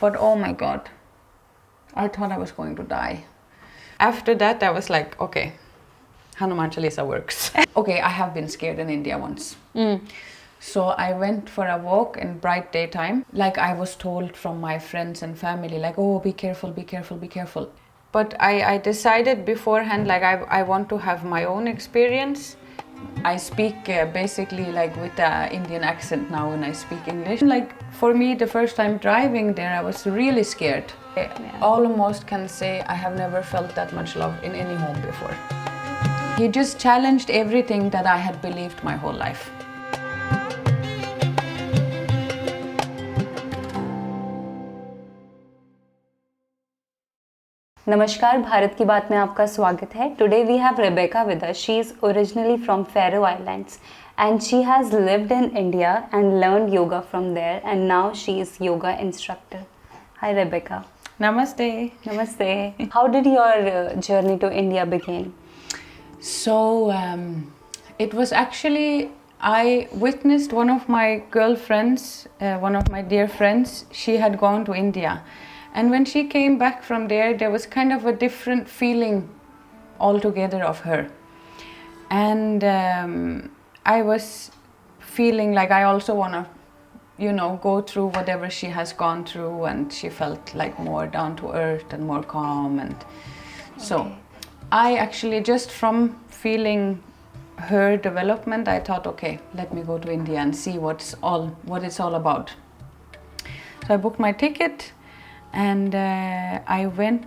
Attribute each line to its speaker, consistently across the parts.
Speaker 1: But oh my God, I thought I was going to die. After that, I was like, okay, Hanuman Chalisa works. Okay, I have been scared in India once. So I went for a walk in bright daytime. Like I was told from my friends and family, like, oh, be careful, be careful, be careful. But I decided beforehand, like I want to have my own experience. I speak basically like with an Indian accent now when I speak English. Like for me, the first time driving there, I was really scared. I almost can say I have never felt that much love in any home before. He just challenged everything that I had believed my whole life.
Speaker 2: नमस्कार, भारत की बात में आपका स्वागत है. Today we have Rebekka with us. She is originally from Faroe Islands and she has lived in India and learned yoga from there, and now she is yoga instructor. Hi Rebekka.
Speaker 1: Namaste.
Speaker 2: Namaste. How did your journey to India begin?
Speaker 1: So it was actually, I witnessed one of my girlfriends, one of my dear friends, she had gone to India. And when she came back from there was kind of a different feeling altogether of her. And I was feeling like I also want to, go through whatever she has gone through, and she felt like more down to earth and more calm. And so I actually, just from feeling her development, I thought, okay, let me go to India and see what it's all about. So I booked my ticket. And I went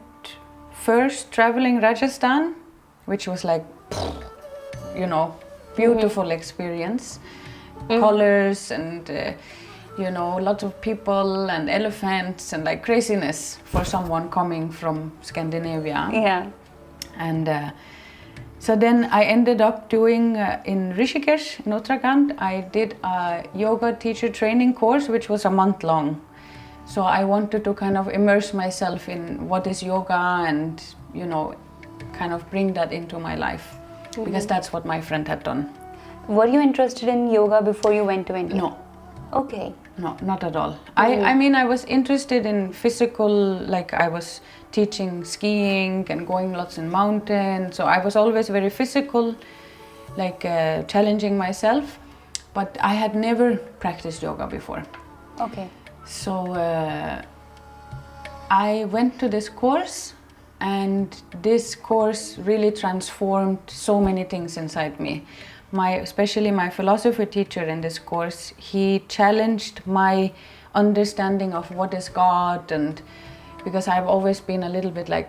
Speaker 1: first traveling Rajasthan, which was like, beautiful experience. Colors and, lots of people and elephants and like craziness for someone coming from Scandinavia.
Speaker 2: Yeah.
Speaker 1: And so then I ended up doing, in Rishikesh, in Uttarakhand, I did a yoga teacher training course, which was a month long. So I wanted to kind of immerse myself in what is yoga and, kind of bring that into my life, because that's what my friend had done.
Speaker 2: Were you interested in yoga before you went to India?
Speaker 1: No.
Speaker 2: Okay.
Speaker 1: No, not at all. I mean, I was interested in physical, like I was teaching skiing and going lots in mountains. So I was always very physical, like challenging myself, but I had never practiced yoga before.
Speaker 2: Okay. So
Speaker 1: I went to this course, and this course really transformed so many things inside me. Especially my philosophy teacher in this course, he challenged my understanding of what is God, and because I've always been a little bit like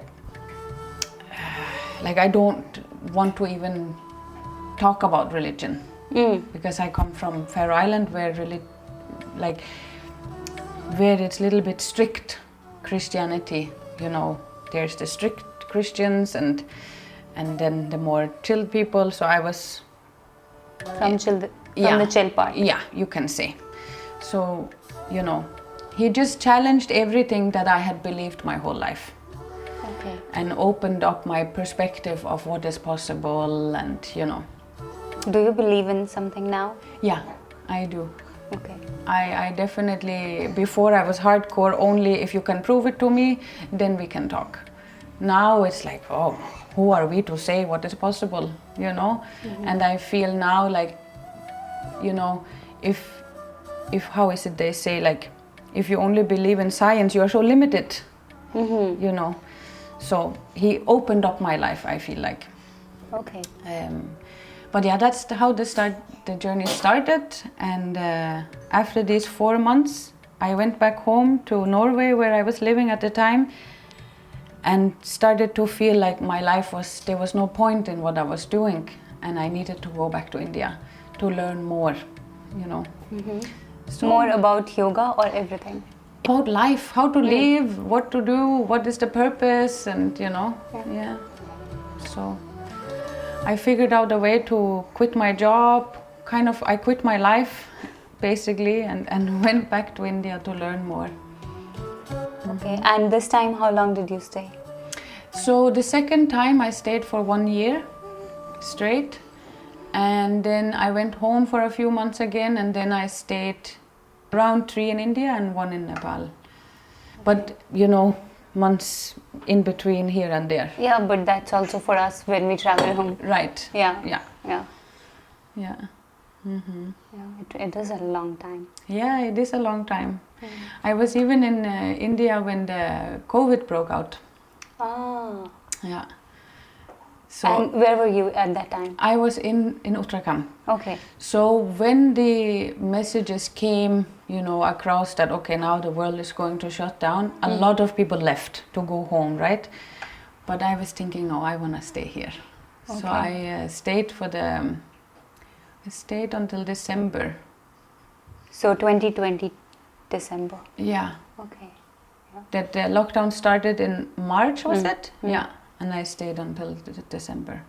Speaker 1: I don't want to even talk about religion, because I come from Faroe Island where it's a little bit strict Christianity, there's the strict Christians and then the more chill people. So I was
Speaker 2: from the chill part.
Speaker 1: Yeah, you can say. So, he just challenged everything that I had believed my whole life.
Speaker 2: Okay.
Speaker 1: And opened up my perspective of what is possible, and
Speaker 2: Do you believe in something now?
Speaker 1: Yeah, I do.
Speaker 2: Okay.
Speaker 1: I definitely, before I was hardcore, only if you can prove it to me, then we can talk. Now it's like, oh, who are we to say what is possible, And I feel now like, if how is it they say, like, if you only believe in science, you are so limited, So he opened up my life, I feel like.
Speaker 2: Okay.
Speaker 1: But yeah, that's how the journey started. And after these 4 months, I went back home to Norway, where I was living at the time, and started to feel like my life there was no point in what I was doing, and I needed to go back to India to learn more, So,
Speaker 2: more about yoga or everything?
Speaker 1: About life, how to live, what to do, what is the purpose, and yeah. So I figured out a way to quit my job. I quit my life, basically, and went back to India to learn more.
Speaker 2: Okay, and this time, how long did you stay?
Speaker 1: So the second time I stayed for 1 year straight, and then I went home for a few months again, and then I stayed around 3 in India and 1 in Nepal. but months in between here and there.
Speaker 2: Yeah, but that's also for us when we travel home.
Speaker 1: Right.
Speaker 2: Yeah.
Speaker 1: Yeah.
Speaker 2: Yeah.
Speaker 1: Yeah. Mm-hmm.
Speaker 2: Yeah, it is a long time.
Speaker 1: Yeah, it is a long time. I was even in India when the COVID broke out.
Speaker 2: Ah.
Speaker 1: Yeah. So
Speaker 2: And where were you at that time?
Speaker 1: I was in Uttarakhand.
Speaker 2: Okay.
Speaker 1: So when the messages came, across that, okay, now the world is going to shut down, a lot of people left to go home, right? But I was thinking, no, I want to stay here.
Speaker 2: Okay.
Speaker 1: So I stayed I stayed until December.
Speaker 2: So 2020 December.
Speaker 1: Yeah.
Speaker 2: Okay.
Speaker 1: That the lockdown started in March, was it? Yeah. And I stayed until December.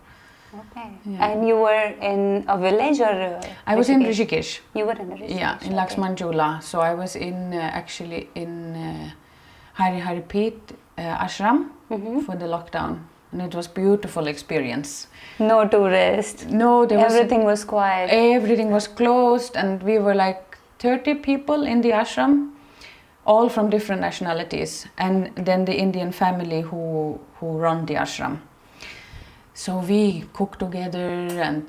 Speaker 2: Okay.
Speaker 1: Yeah.
Speaker 2: And you were in a village or?
Speaker 1: I was in Rishikesh.
Speaker 2: You were in Rishikesh.
Speaker 1: Yeah, in Laxmanjula. So I was in actually in Hari Hari Peet ashram for the lockdown, and it was beautiful experience.
Speaker 2: No tourists.
Speaker 1: No,
Speaker 2: everything was quiet.
Speaker 1: Everything was closed, and we were like 30 people in the ashram, all from different nationalities, and then the Indian family who run the ashram. So we cooked together, and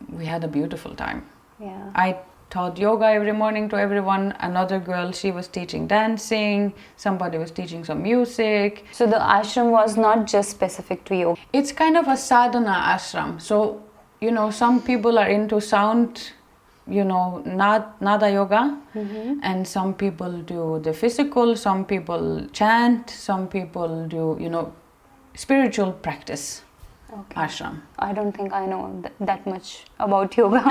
Speaker 1: we had a beautiful time.
Speaker 2: Yeah.
Speaker 1: I taught yoga every morning to everyone. Another girl, she was teaching dancing. Somebody was teaching some music.
Speaker 2: So the ashram was not just specific to yoga.
Speaker 1: It's kind of a sadhana ashram. So, some people are into sound, nada yoga, and some people do the physical, some people chant, some people do, spiritual practice.
Speaker 2: Okay.
Speaker 1: Ashram.
Speaker 2: I don't think I know that much about yoga.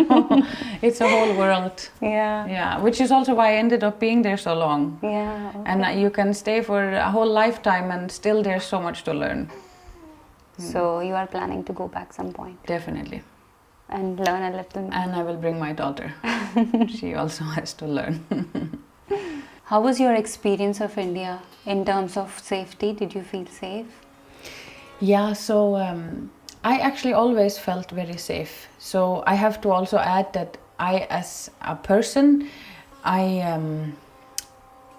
Speaker 1: No, it's a whole world.
Speaker 2: Yeah.
Speaker 1: Yeah, which is also why I ended up being there so long.
Speaker 2: Yeah. Okay.
Speaker 1: And you can stay for a whole lifetime, and still there's so much to learn.
Speaker 2: So you are planning to go back some point.
Speaker 1: Definitely.
Speaker 2: And learn a little more.
Speaker 1: And I will bring my daughter. She also has to learn.
Speaker 2: How was your experience of India in terms of safety? Did you feel safe?
Speaker 1: Yeah, so I actually always felt very safe. So I have to also add that I, as a person, I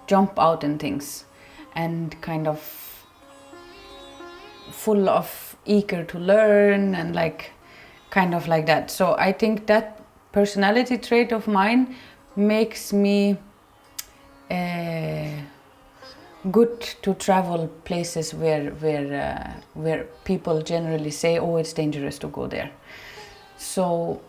Speaker 1: jump out in things and kind of full of eager to learn and kind of like that. So I think that personality trait of mine makes me good to travel places where people generally say, oh, it's dangerous to go there. So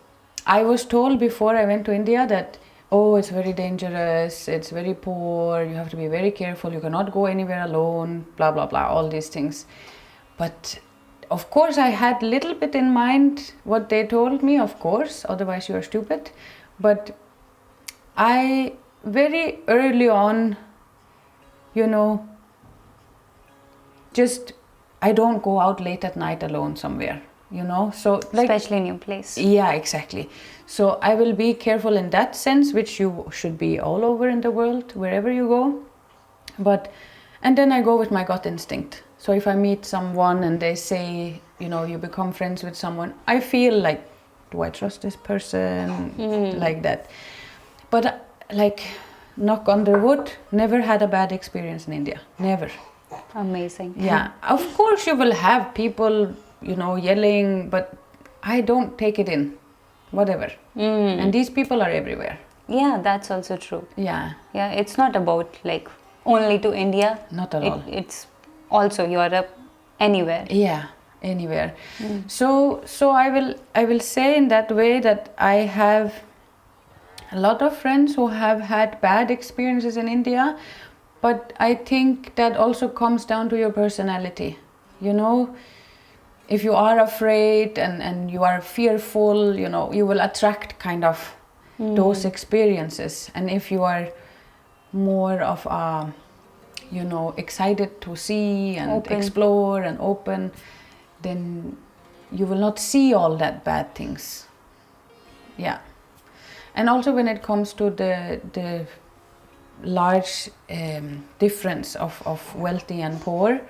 Speaker 1: I was told before I went to India that, oh, it's very dangerous, it's very poor, you have to be very careful, you cannot go anywhere alone, blah blah blah, all these things. But of course I had a little bit in mind what they told me, of course, otherwise you are stupid. But I very early on, I don't go out late at night alone somewhere, so
Speaker 2: especially in your place.
Speaker 1: Yeah, exactly. So I will be careful in that sense, which you should be all over in the world, wherever you go. And then I go with my gut instinct. So if I meet someone and they say, you become friends with someone, I feel like, do I trust this person? Like that. But knock on the wood, never had a bad experience in India. Never.
Speaker 2: Amazing.
Speaker 1: Yeah. Of course you will have people, yelling, but I don't take it in. Whatever. And these people are everywhere.
Speaker 2: Yeah, that's also true.
Speaker 1: Yeah.
Speaker 2: Yeah, it's not about only to India.
Speaker 1: Not at all.
Speaker 2: It's also Europe, anywhere.
Speaker 1: Yeah, anywhere. So I will say in that way that I have a lot of friends who have had bad experiences in India, but I think that also comes down to your personality. If you are afraid and you are fearful, you will attract kind of those experiences. And if you are more of a, excited to see and explore and open, then you will not see all that bad things. Yeah. And also when it comes to the large difference of wealthy and poor,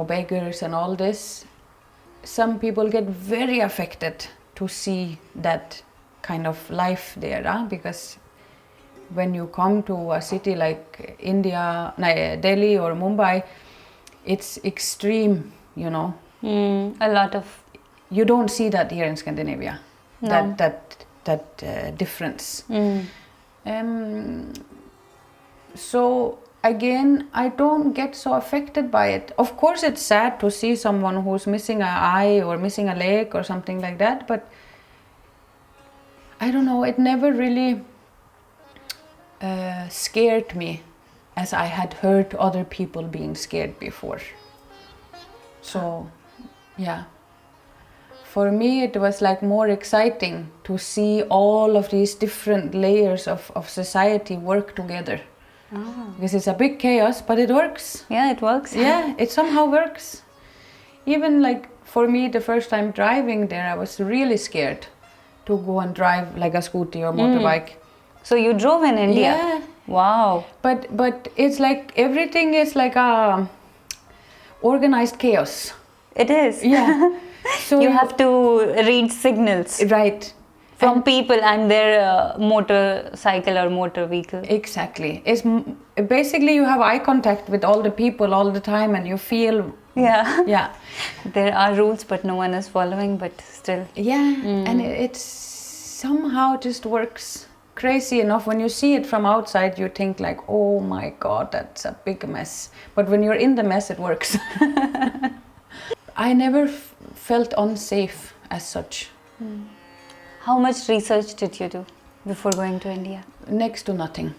Speaker 1: beggars and all this, some people get very affected to see that kind of life there, because when you come to a city like India, Delhi or Mumbai, it's extreme, you know.
Speaker 2: A lot of.
Speaker 1: You don't see that here in Scandinavia.
Speaker 2: No.
Speaker 1: That difference. So again, I don't get so affected by it. Of course, it's sad to see someone who's missing an eye or missing a leg or something like that, but I don't know, it never really scared me as I had heard other people being scared before. So, yeah. For me, it was like more exciting to see all of these different layers of society work together. Because it's a big chaos, but it works.
Speaker 2: Yeah, it works.
Speaker 1: Yeah, it somehow works. Even like for me, the first time driving there, I was really scared to go and drive like a scooter or motorbike.
Speaker 2: So you drove in India?
Speaker 1: Yeah.
Speaker 2: Wow.
Speaker 1: But it's like everything is like a organized chaos.
Speaker 2: It is.
Speaker 1: Yeah. So
Speaker 2: you have to read signals.
Speaker 1: Right.
Speaker 2: From people and their motorcycle or motor vehicle.
Speaker 1: Exactly. Basically you have eye contact with all the people all the time and you feel...
Speaker 2: Yeah.
Speaker 1: Yeah.
Speaker 2: There are rules but no one is following, but still.
Speaker 1: Yeah. And it somehow just works crazy enough. When you see it from outside you think like, oh my God, that's a big mess. But when you're in the mess it works. I never felt unsafe as such.
Speaker 2: How much research did you do before going to India?
Speaker 1: Next to nothing.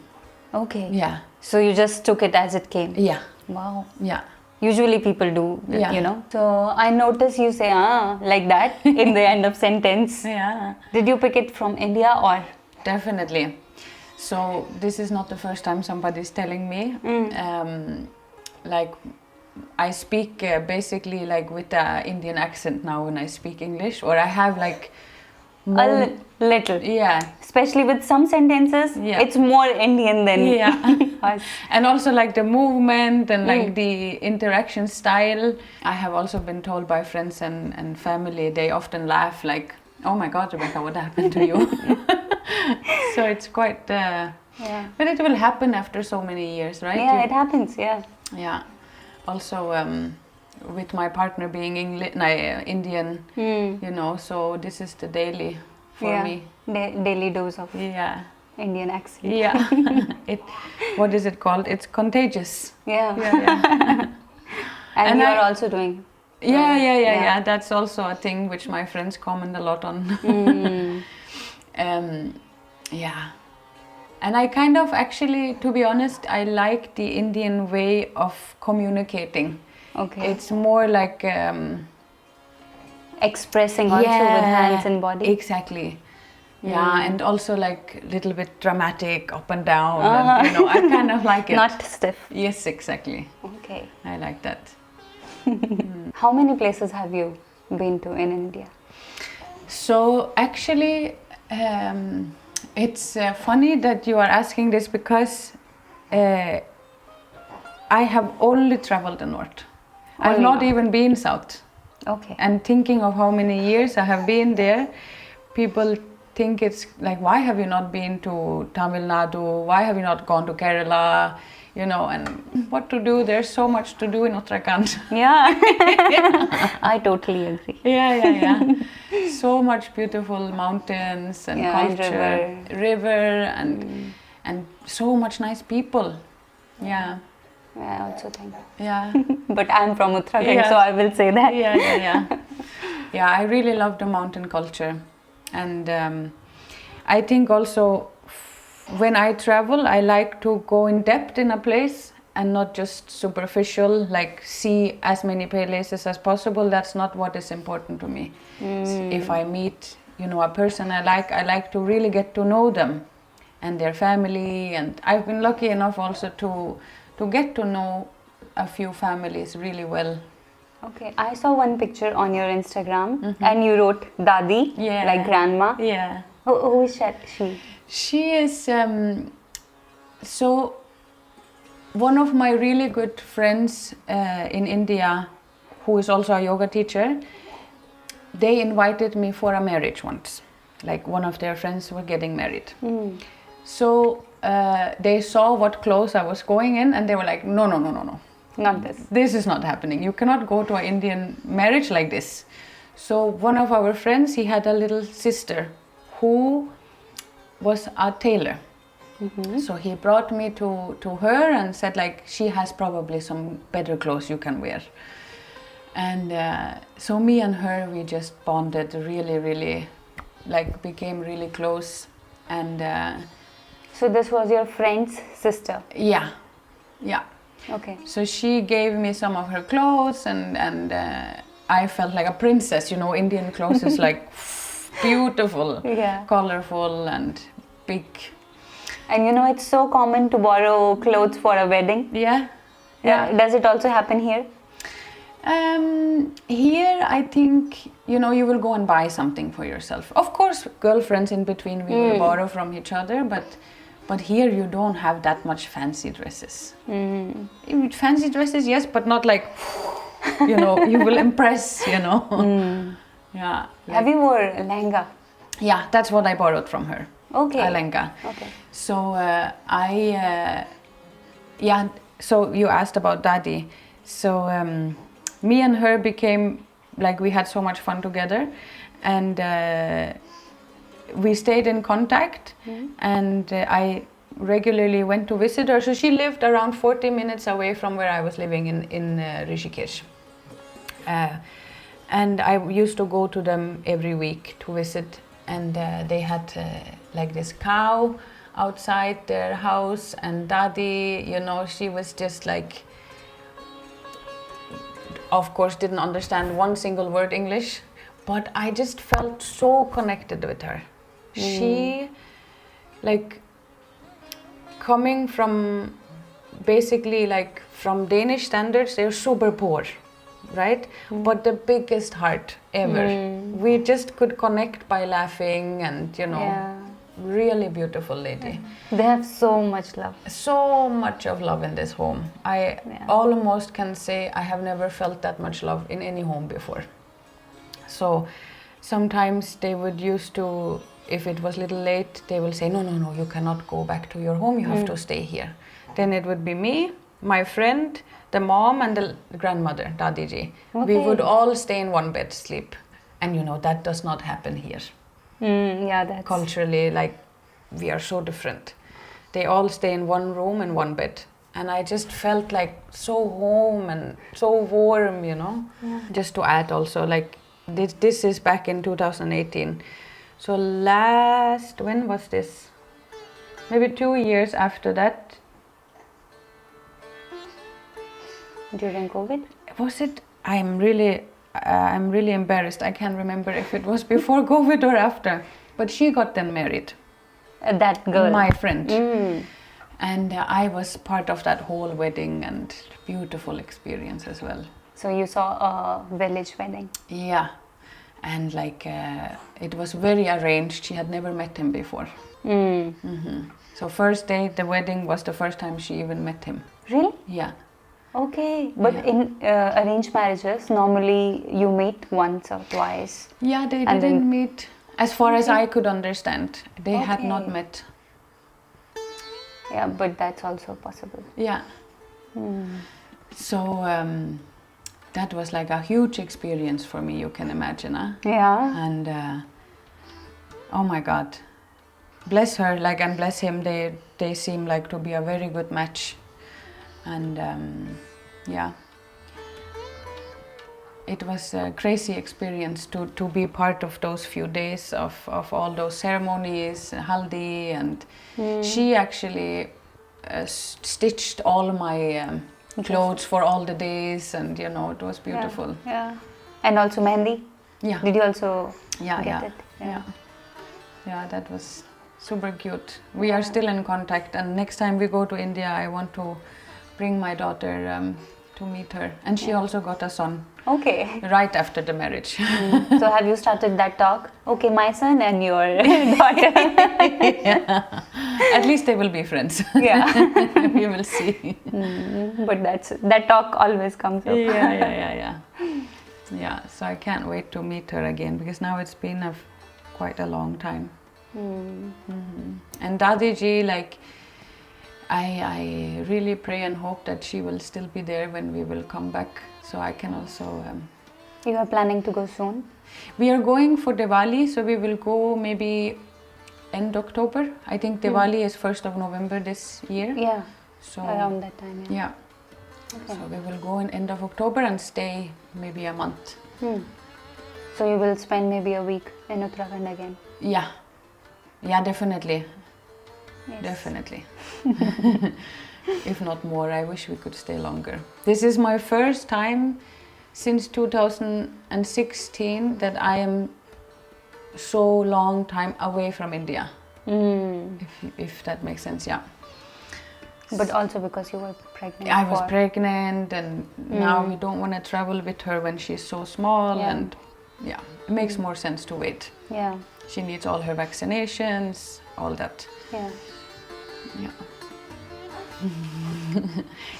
Speaker 2: Okay.
Speaker 1: Yeah.
Speaker 2: So you just took it as it came?
Speaker 1: Yeah.
Speaker 2: Wow.
Speaker 1: Yeah.
Speaker 2: Usually people do,
Speaker 1: Yeah.
Speaker 2: you know. So I notice you say, like that in the end of sentence.
Speaker 1: Yeah.
Speaker 2: Did you pick it from India or?
Speaker 1: Definitely. So this is not the first time somebody's telling me. Like I speak basically like with an Indian accent now when I speak English, or I have like more,
Speaker 2: little.
Speaker 1: Yeah.
Speaker 2: Especially with some sentences, it's more Indian than us.
Speaker 1: And also like the movement and like the interaction style. I have also been told by friends and family, they often laugh like, oh my God, Rebekka, what happened to you? So it's quite, but it will happen after so many years, right?
Speaker 2: Yeah, it happens, yeah.
Speaker 1: Yeah. Also, with my partner being Indian, you know, so this is the daily for me.
Speaker 2: Daily dose of Indian accent.
Speaker 1: Yeah. What is it called? It's contagious.
Speaker 2: Yeah. And you're also doing.
Speaker 1: Yeah. That's also a thing which my friends comment a lot on. Yeah. And I kind of actually, to be honest, I like the Indian way of communicating.
Speaker 2: Okay.
Speaker 1: It's more like...
Speaker 2: expressing also with hands and body.
Speaker 1: Exactly. Yeah, and also like a little bit dramatic, up and down. And, you know, I kind of like it.
Speaker 2: Not stiff.
Speaker 1: Yes, exactly.
Speaker 2: Okay.
Speaker 1: I like that.
Speaker 2: How many places have you been to in India?
Speaker 1: So actually, it's funny that you are asking this because I have only traveled the north. I've not even been south.
Speaker 2: Okay.
Speaker 1: And thinking of how many years I have been there, people think it's like, why have you not been to Tamil Nadu? Why have you not gone to Kerala? You know, and what to do? There's so much to do in Uttarakhand.
Speaker 2: Yeah. I totally agree.
Speaker 1: Yeah. So much beautiful mountains and culture,
Speaker 2: and
Speaker 1: river and so much nice people. Yeah.
Speaker 2: I also think.
Speaker 1: Yeah.
Speaker 2: But I'm from Uttarakhand, so I will say that.
Speaker 1: Yeah, I really love the mountain culture. And I think also when I travel, I like to go in depth in a place and not just superficial, like see as many places as possible. That's not what is important to me. If I meet, you know, a person I like to really get to know them and their family. And I've been lucky enough also to get to know a few families really well.
Speaker 2: Okay, I saw one picture on your Instagram and you wrote Dadi, like grandma.
Speaker 1: Yeah.
Speaker 2: Who is she?
Speaker 1: She is, so one of my really good friends in India, who is also a yoga teacher, they invited me for a marriage once. Like one of their friends were getting married. So they saw what clothes I was going in, and they were like, no, no, no, no, no.
Speaker 2: Not this.
Speaker 1: This is not happening. You cannot go to an Indian marriage like this. So one of our friends, he had a little sister who was a tailor. So he brought me to her and said like, she has probably some better clothes you can wear. And so me and her, we just bonded really, really, like became really close. And
Speaker 2: So this was your friend's sister?
Speaker 1: yeah, yeah.
Speaker 2: Okay.
Speaker 1: So she gave me some of her clothes, and I felt like a princess. You know, Indian clothes is like beautiful,
Speaker 2: Yeah.
Speaker 1: colorful, and big.
Speaker 2: And you know, it's so common to borrow clothes for a wedding.
Speaker 1: Yeah, yeah.
Speaker 2: Does it also happen here?
Speaker 1: Here, I think, you know, you will go and buy something for yourself. Of course, girlfriends in between, we will borrow from each other, but here you don't have that much fancy dresses. Fancy dresses, yes, but not like, you know, you will impress, you know. Yeah.
Speaker 2: Have you wore lehenga?
Speaker 1: Yeah, that's what I borrowed from her.
Speaker 2: Okay.
Speaker 1: A lehenga.
Speaker 2: Okay.
Speaker 1: So yeah, so you asked about Dadi. So me and her became, like, we had so much fun together, and we stayed in contact, and I regularly went to visit her. So she lived around 40 minutes away from where I was living in Rishikesh. And I used to go to them every week to visit, and they had like this cow outside their house, and Dadi, you know, she was just like, of course didn't understand one single word English, but I just felt so connected with her. She, like, coming from basically, like, from Danish standards, they're super poor, right? But the biggest heart ever. We just could connect by laughing, and, you know, really beautiful lady.
Speaker 2: They have so much love.
Speaker 1: So much of love in this home. I almost can say I have never felt that much love in any home before. So sometimes they would used to, if it was a little late, they will say, no, no, no, you cannot go back to your home, you have to stay here. Then it would be me, my friend, the mom, and the grandmother, Dadiji. We would all stay in one bed, sleep. And you know, that does not happen here.
Speaker 2: Yeah, that's...
Speaker 1: Culturally, like, we are so different. They all stay in one room and one bed. And I just felt like so home and so warm, you know. Just to add also, like, this is back in 2018. So when was this? Maybe 2 years after that.
Speaker 2: During COVID?
Speaker 1: Was it? I'm really embarrassed. I can't remember if it was before COVID or after. But she got then married.
Speaker 2: That girl?
Speaker 1: My friend. And I was part of that whole wedding, and beautiful experience as well.
Speaker 2: So you saw a village wedding?
Speaker 1: Yeah. And like, it was very arranged. She had never met him before. So first day, the wedding was the first time she even met him.
Speaker 2: Really?
Speaker 1: Yeah.
Speaker 2: Okay, but in arranged marriages, normally you meet once or twice.
Speaker 1: Yeah, they didn't meet, as far as I could understand. They had not met.
Speaker 2: Yeah, but that's also possible.
Speaker 1: Yeah. So that was like a huge experience for me, you can imagine. Huh?
Speaker 2: Yeah.
Speaker 1: And oh my God, bless her, like, and bless him. They seem like to be a very good match. And yeah, it was a crazy experience to be part of those few days of all those ceremonies, haldi, and she actually stitched all my clothes for all the days, and you know, it was beautiful.
Speaker 2: Yeah. And also Mehndi?
Speaker 1: Yeah.
Speaker 2: Did you also get it?
Speaker 1: Yeah, that was super cute. We are still in contact, and next time we go to India, I want to bring my daughter to meet her. And she also got a son.
Speaker 2: Okay.
Speaker 1: Right after the marriage.
Speaker 2: So have you started that talk? Okay, my son and your daughter.
Speaker 1: At least they will be friends.
Speaker 2: Yeah.
Speaker 1: We will see.
Speaker 2: But that talk always comes up.
Speaker 1: Yeah, so I can't wait to meet her again, because now it's been quite a long time. And Dadiji, like, I really pray and hope that she will still be there when we will come back, so I can also.
Speaker 2: You are planning to go soon?
Speaker 1: We are going for Diwali, so we will go maybe end October. I think Diwali is 1st of November this year.
Speaker 2: Yeah.
Speaker 1: So
Speaker 2: around that time. Yeah.
Speaker 1: Yeah.
Speaker 2: Okay.
Speaker 1: So we will go in end of October and stay maybe a month.
Speaker 2: So you will spend maybe a week in Uttarakhand again?
Speaker 1: Yeah. Yeah, definitely.
Speaker 2: Yes.
Speaker 1: Definitely. If not more, I wish we could stay longer. This is my first time since 2016 that I am so long time away from India. If that makes sense, yeah.
Speaker 2: But also because you were pregnant.
Speaker 1: I was pregnant, and now we don't want to travel with her when she's so small, and yeah, it makes more sense to wait.
Speaker 2: Yeah.
Speaker 1: She needs all her vaccinations, all that.
Speaker 2: Yeah.
Speaker 1: Yeah.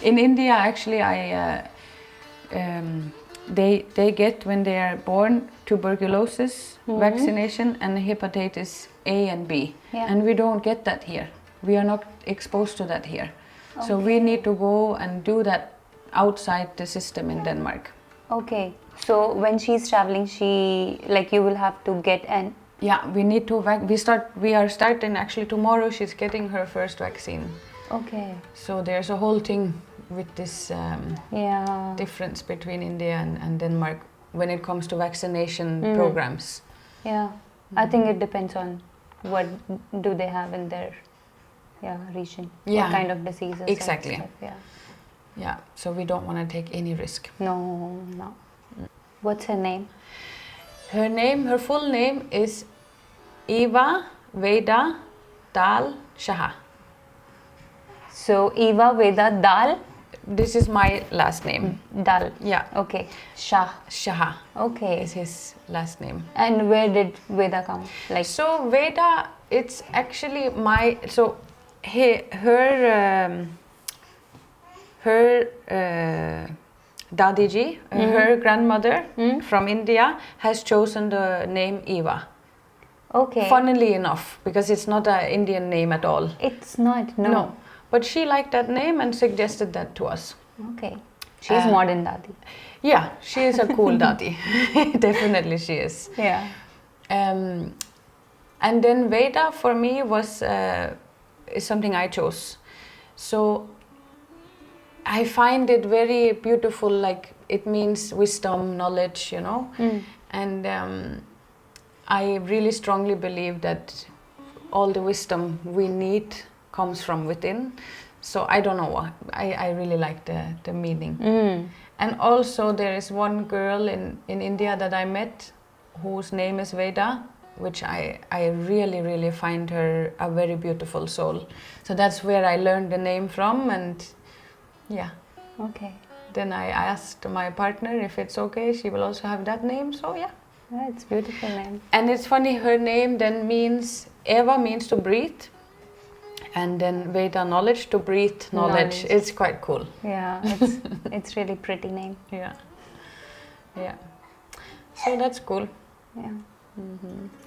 Speaker 1: In India, actually, they get when they are born tuberculosis vaccination and hepatitis A and B, and we don't get that here. We are not exposed to that here, so we need to go and do that outside the system in Denmark.
Speaker 2: Okay. So when she's traveling, you will have to get an.
Speaker 1: Yeah, we need to. We are starting actually tomorrow. She's getting her first vaccine.
Speaker 2: Okay.
Speaker 1: So there's a whole thing with this difference between India and Denmark when it comes to vaccination programs.
Speaker 2: Yeah, I think it depends on what do they have in their region.
Speaker 1: Yeah.
Speaker 2: What kind of diseases.
Speaker 1: Exactly.
Speaker 2: And stuff, yeah.
Speaker 1: Yeah. So we don't want to take any risk.
Speaker 2: No. What's her name?
Speaker 1: Her full name is Eva Veda Dal Shaha.
Speaker 2: So Eva Veda Dal.
Speaker 1: This is my last name.
Speaker 2: Dal.
Speaker 1: Yeah.
Speaker 2: Okay. Shah.
Speaker 1: Shaha
Speaker 2: Okay.
Speaker 1: is his last name.
Speaker 2: And where did Veda come?
Speaker 1: So Veda, it's actually her Dadiji, her grandmother from India, has chosen the name Eva.
Speaker 2: Okay.
Speaker 1: Funnily enough, because it's not an Indian name at all.
Speaker 2: It's not. No.
Speaker 1: But she liked that name and suggested that to us.
Speaker 2: Okay. She's modern Dadi.
Speaker 1: Yeah, she is a cool Dadi. Definitely she is.
Speaker 2: Yeah.
Speaker 1: And then Veda for me is something I chose. So I find it very beautiful, like it means wisdom, knowledge, and I really strongly believe that all the wisdom we need comes from within. So I don't know, I really like the meaning. And also there is one girl in India that I met whose name is Veda, which I really, really find her a very beautiful soul. So that's where I learned the name from, and yeah.
Speaker 2: Okay.
Speaker 1: Then I asked my partner if it's okay, she will also have that name, so yeah.
Speaker 2: Yeah, it's a beautiful name.
Speaker 1: And it's funny, her name then means, Eva means to breathe, and then Veda, knowledge, to breathe knowledge. It's quite cool.
Speaker 2: Yeah, it's really pretty name.
Speaker 1: Yeah. Yeah. So that's cool.
Speaker 2: Yeah.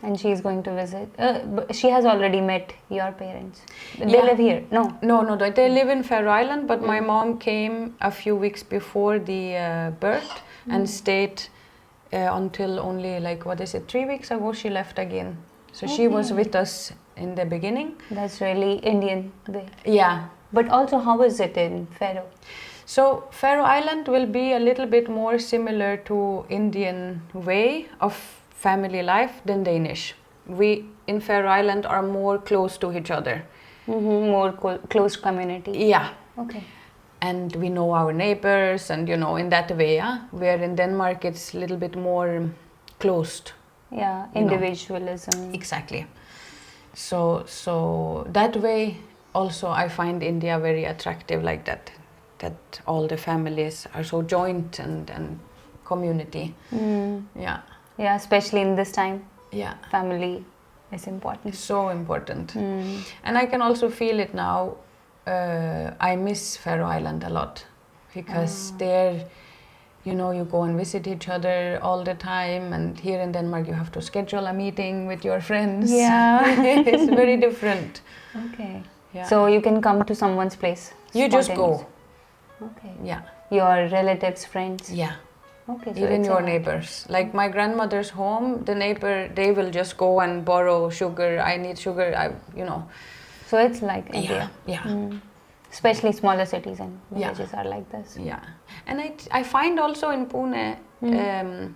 Speaker 2: And she's going to visit. But she has already met your parents. They live here? No.
Speaker 1: No. They live in Faroe Island, but my mom came a few weeks before the birth and stayed until only 3 weeks ago she left again. So she was with us in the beginning.
Speaker 2: That's really Indian way.
Speaker 1: Yeah.
Speaker 2: But also, how is it in Faroe?
Speaker 1: So Faroe Island will be a little bit more similar to Indian way of family life than Danish. We in Faroe Island are more close to each other.
Speaker 2: More close community.
Speaker 1: Yeah.
Speaker 2: Okay.
Speaker 1: And we know our neighbors, and in that way, where in Denmark it's a little bit more closed.
Speaker 2: Yeah, individualism.
Speaker 1: Exactly. So that way also I find India very attractive, like that all the families are so joint and community. Yeah.
Speaker 2: Yeah, especially in this time.
Speaker 1: Yeah.
Speaker 2: Family is important.
Speaker 1: So important. And I can also feel it now. I miss Faroe Island a lot, because there, you go and visit each other all the time, and here in Denmark you have to schedule a meeting with your friends.
Speaker 2: Yeah.
Speaker 1: It's very different.
Speaker 2: Okay.
Speaker 1: Yeah.
Speaker 2: So you can come to someone's place.
Speaker 1: You just go.
Speaker 2: spontaneous. Okay.
Speaker 1: Yeah.
Speaker 2: Your relatives, friends.
Speaker 1: Yeah.
Speaker 2: Okay. So
Speaker 1: Even
Speaker 2: it's
Speaker 1: your
Speaker 2: a-
Speaker 1: neighbors. Like my grandmother's home, the neighbor, they will just go and borrow sugar. I need sugar.
Speaker 2: So it's like India.
Speaker 1: Yeah.
Speaker 2: Mm. Especially smaller cities and
Speaker 1: Yeah.
Speaker 2: villages are like this.
Speaker 1: Yeah. And I find also in Pune,
Speaker 2: Mm.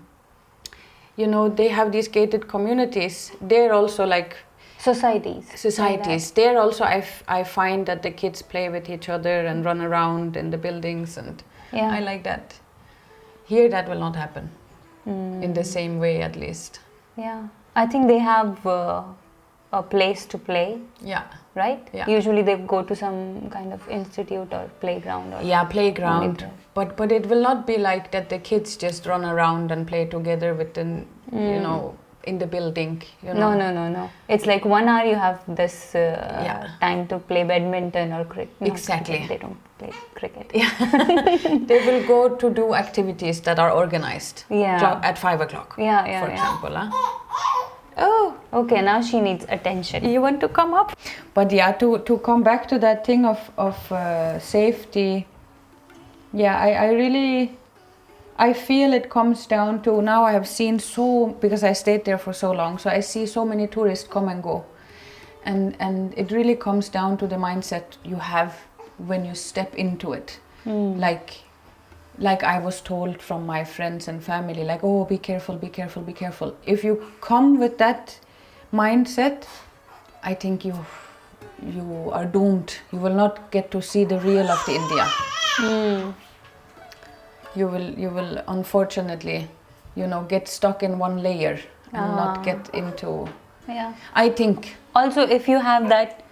Speaker 1: they have these gated communities. They're also like
Speaker 2: Societies.
Speaker 1: there also I find that the kids play with each other and run around in the buildings, and
Speaker 2: Yeah.
Speaker 1: I like that. Here that will not happen in the same way, at least.
Speaker 2: Yeah. I think they have a place to play,
Speaker 1: Yeah.
Speaker 2: right?
Speaker 1: Yeah.
Speaker 2: Usually they go to some kind of institute or playground or
Speaker 1: Yeah, playground.
Speaker 2: there.
Speaker 1: But it will not be like that the kids just run around and play together within, in the building,
Speaker 2: No. It's like 1 hour you have this time to play badminton or cricket.
Speaker 1: Exactly.
Speaker 2: They don't play cricket.
Speaker 1: Yeah. They will go to do activities that are organized.
Speaker 2: Yeah.
Speaker 1: At 5 o'clock.
Speaker 2: Yeah.
Speaker 1: For example. Oh,
Speaker 2: Okay, now she needs attention.
Speaker 1: you want to come up? But yeah, to come back to that thing of safety. Yeah, I feel it comes down to, now I have seen because I stayed there for so long, so I see so many tourists come and go. And it really comes down to the mindset you have when you step into it. Like I was told from my friends and family, like, oh, be careful, be careful, be careful. If you come with that mindset, I think you are doomed. You will not get to see the real of the India. You will unfortunately, get stuck in one layer and not get into.
Speaker 2: Yeah.
Speaker 1: I think.
Speaker 2: Also, if you have that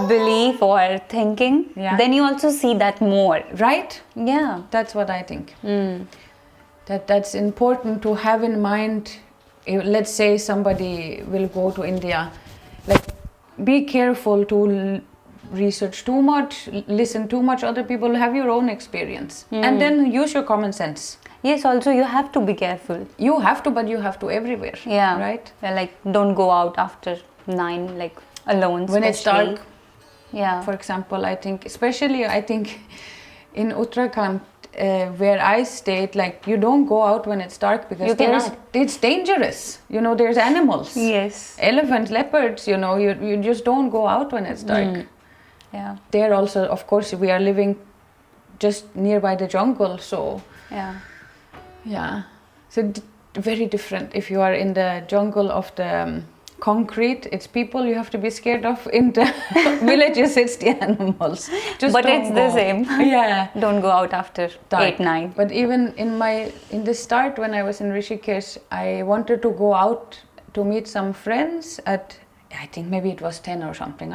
Speaker 2: belief or thinking, then you also see that more.
Speaker 1: Right?
Speaker 2: Yeah.
Speaker 1: That's what I think. That's important to have in mind. Let's say somebody will go to India, like, be careful to research too much, listen too much other people, have your own experience, and then use your common sense.
Speaker 2: Yes, also you have to be careful.
Speaker 1: You have to, but you have to everywhere.
Speaker 2: Yeah.
Speaker 1: Right?
Speaker 2: Like, don't go out after 9, like, alone.
Speaker 1: When it's
Speaker 2: especially.
Speaker 1: dark.
Speaker 2: Yeah.
Speaker 1: For example, I think in Uttarakhand, where I stayed, like, you don't go out when it's dark because it's dangerous. There's animals.
Speaker 2: Yes.
Speaker 1: Elephants, leopards, you just don't go out when it's dark.
Speaker 2: Yeah.
Speaker 1: There also, of course, we are living just nearby the jungle, so yeah. So very different. If you are in the jungle of the concrete, it's people you have to be scared of. In the villages, it's the animals.
Speaker 2: But it's the same.
Speaker 1: Yeah.
Speaker 2: Don't go out after
Speaker 1: Dark.
Speaker 2: 8, 9.
Speaker 1: But even in the start, when I was in Rishikesh, I wanted to go out to meet some friends at, I think maybe it was 10 or something,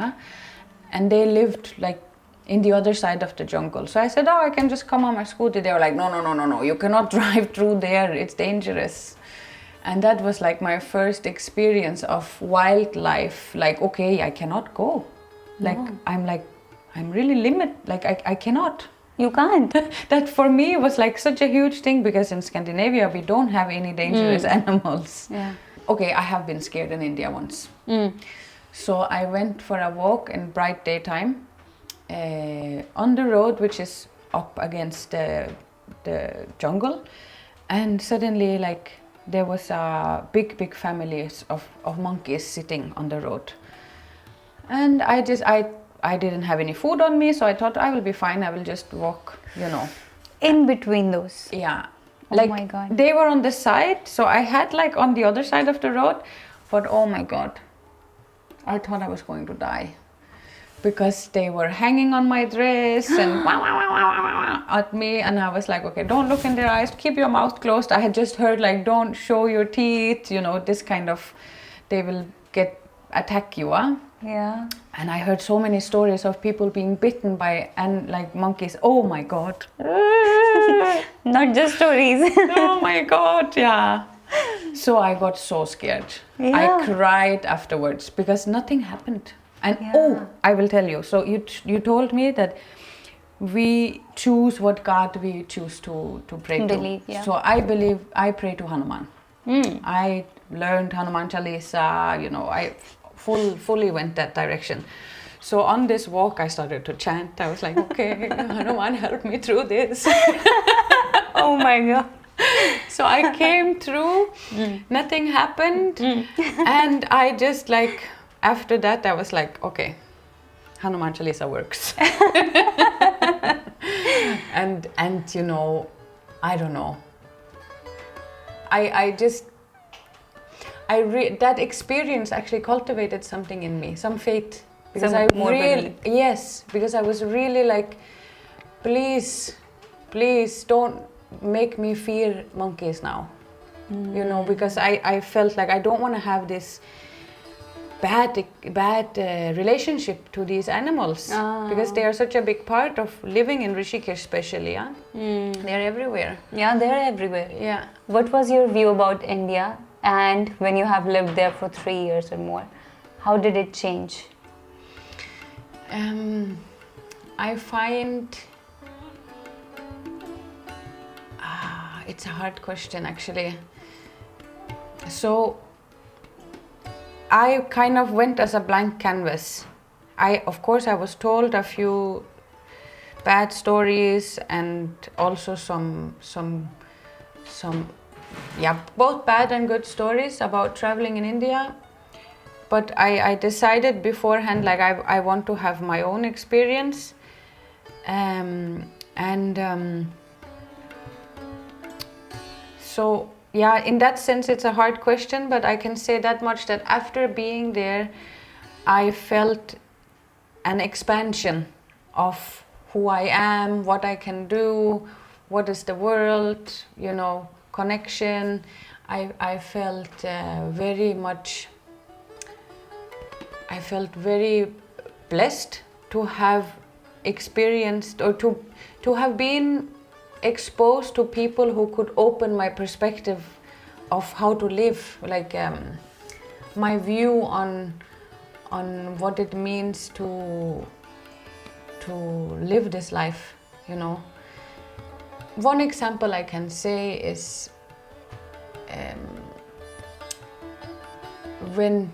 Speaker 1: and they lived like in the other side of the jungle. So I said, I can just come on my scooter. They were like, no, you cannot drive through there, it's dangerous. And that was like my first experience of wildlife. Like, okay, I cannot go. Like, I'm really limited. Like, I cannot.
Speaker 2: You can't.
Speaker 1: That for me was like such a huge thing, because in Scandinavia we don't have any dangerous animals.
Speaker 2: Yeah.
Speaker 1: Okay, I have been scared in India once. So I went for a walk in bright daytime on the road, which is up against the jungle, and suddenly, like, there was a big family of monkeys sitting on the road, and I didn't have any food on me, so I thought I will be fine. I will just walk,
Speaker 2: In between those.
Speaker 1: Yeah.
Speaker 2: Oh
Speaker 1: Like,
Speaker 2: my God.
Speaker 1: they were on the side, so I had like on the other side of the road, but oh my God, I thought I was going to die, because they were hanging on my dress and at me, and I was like, okay, don't look in their eyes, keep your mouth closed. I had just heard, like, don't show your teeth, this kind of, they will attack you.
Speaker 2: Yeah.
Speaker 1: And I heard so many stories of people being bitten by monkeys. Oh my God.
Speaker 2: Not just stories.
Speaker 1: Oh my God, yeah. So I got so scared.
Speaker 2: Yeah.
Speaker 1: I cried afterwards because nothing happened. And I will tell you. So you told me that we choose what God we choose to pray
Speaker 2: Believe,
Speaker 1: to.
Speaker 2: yeah.
Speaker 1: So I pray to Hanuman. I learned Hanuman Chalisa, I fully went that direction. So on this walk, I started to chant. I was like, okay, Hanuman, help me through this.
Speaker 2: Oh my God.
Speaker 1: So I came through, nothing happened. And I just like, after that, I was like, okay, Hanuman Chalisa works. and you know, I don't know. That experience actually cultivated something in me, some faith. Because because I was really like, please don't make me fear monkeys now. You know, because I felt like I don't want to have this bad relationship to these animals, because they are such a big part of living in Rishikesh, especially. Yeah, they're everywhere.
Speaker 2: Yeah, they're everywhere.
Speaker 1: Yeah.
Speaker 2: What was your view about India, and when you have lived there for 3 years or more, how did it change?
Speaker 1: I find it's a hard question, actually. So I kind of went as a blank canvas. Of course, I was told a few bad stories and also some both bad and good stories about traveling in India. But I decided beforehand, like I want to have my own experience. So yeah, in that sense, it's a hard question, but I can say that much, that after being there, I felt an expansion of who I am, what I can do, what is the world, you know, connection. I felt very blessed to have experienced, or to have been exposed to people who could open my perspective of how to live, like my view on what it means to live this life, you know. One example I can say is when,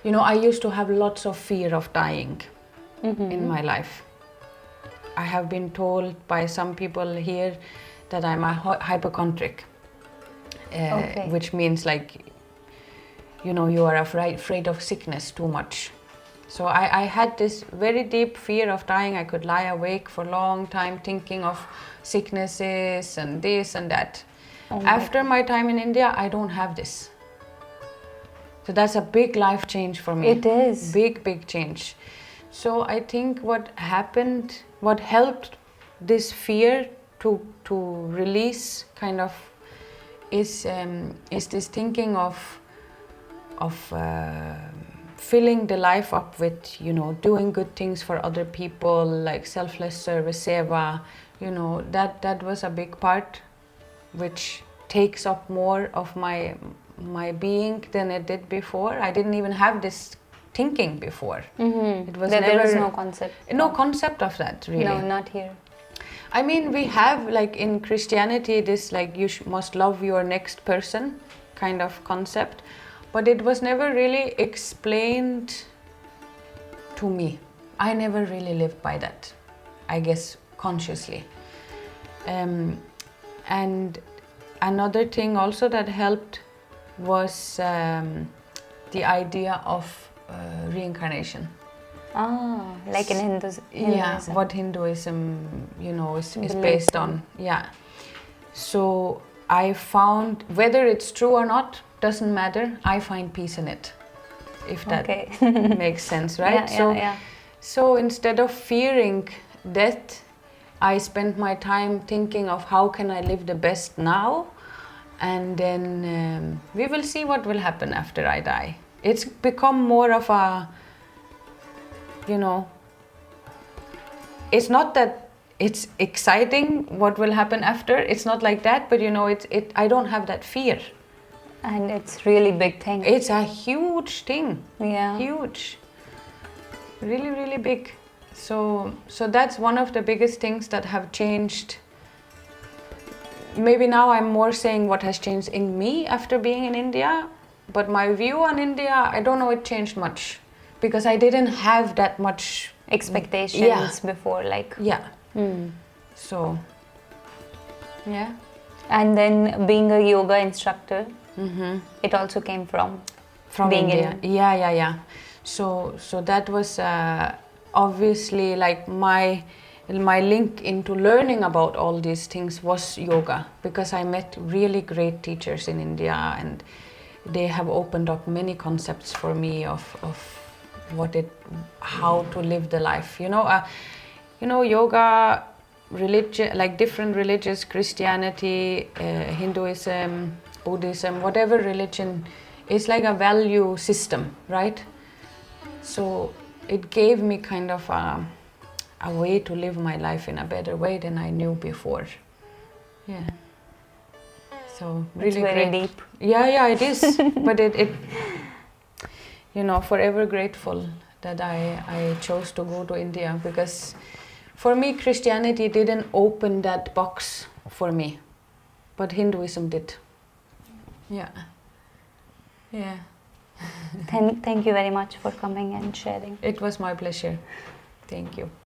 Speaker 1: you know, I used to have lots of fear of dying in my life. I have been told by some people here that I'm a hypochondriac, which means, like, you know, you are afraid of sickness too much. So I had this very deep fear of dying. I could lie awake for a long time thinking of sicknesses and this and that. After my time in India, I don't have this. So that's a big life change for me.
Speaker 2: It is.
Speaker 1: Big change. So I think what helped this fear to release, kind of, is this thinking of filling the life up with, you know, doing good things for other people, like selfless service, seva, you know, that was a big part, which takes up more of my being than it did before. I didn't even have this thinking before. It was
Speaker 2: there is no concept.
Speaker 1: No concept of that, really.
Speaker 2: No, not here.
Speaker 1: I mean, we have, like, in Christianity, this, like, you must love your next person kind of concept, but it was never really explained to me. I never really lived by that, I guess, consciously. And another thing also that helped was the idea of reincarnation.
Speaker 2: Like in Hinduism.
Speaker 1: Yeah, what Hinduism, you know, is based on. Yeah. So I found, whether it's true or not, doesn't matter. I find peace in it, if that makes sense, right? So instead of fearing death, I spent my time thinking of how can I live the best now, and then we will see what will happen after I die. It's become more of a, you know, it's not that it's exciting what will happen after. It's not like that, but, you know, I don't have that fear.
Speaker 2: And it's really big thing.
Speaker 1: It's a huge thing.
Speaker 2: Yeah.
Speaker 1: Huge. Really, really big. So that's one of the biggest things that have changed. Maybe now I'm more saying what has changed in me after being in India, but my view on India, I don't know, it changed much, because I didn't have that much
Speaker 2: expectations before, like.
Speaker 1: Yeah.
Speaker 2: Mm.
Speaker 1: So, yeah.
Speaker 2: And then being a yoga instructor,
Speaker 1: Mm-hmm.
Speaker 2: it also came from being
Speaker 1: India.
Speaker 2: in.
Speaker 1: Yeah. So that was obviously like my link into learning about all these things was yoga, because I met really great teachers in India, and they have opened up many concepts for me of how to live the life. Yoga, religion, like different religions, Christianity, Hinduism, Buddhism, whatever religion, is like a value system, right? So it gave me kind of a way to live my life in a better way than I knew before. Yeah. So really
Speaker 2: It's very
Speaker 1: great.
Speaker 2: deep.
Speaker 1: Yeah, it is. But it forever grateful that I chose to go to India, because for me Christianity didn't open that box for me, but Hinduism did. Yeah.
Speaker 2: Thank you very much for coming and sharing.
Speaker 1: It was my pleasure. Thank you.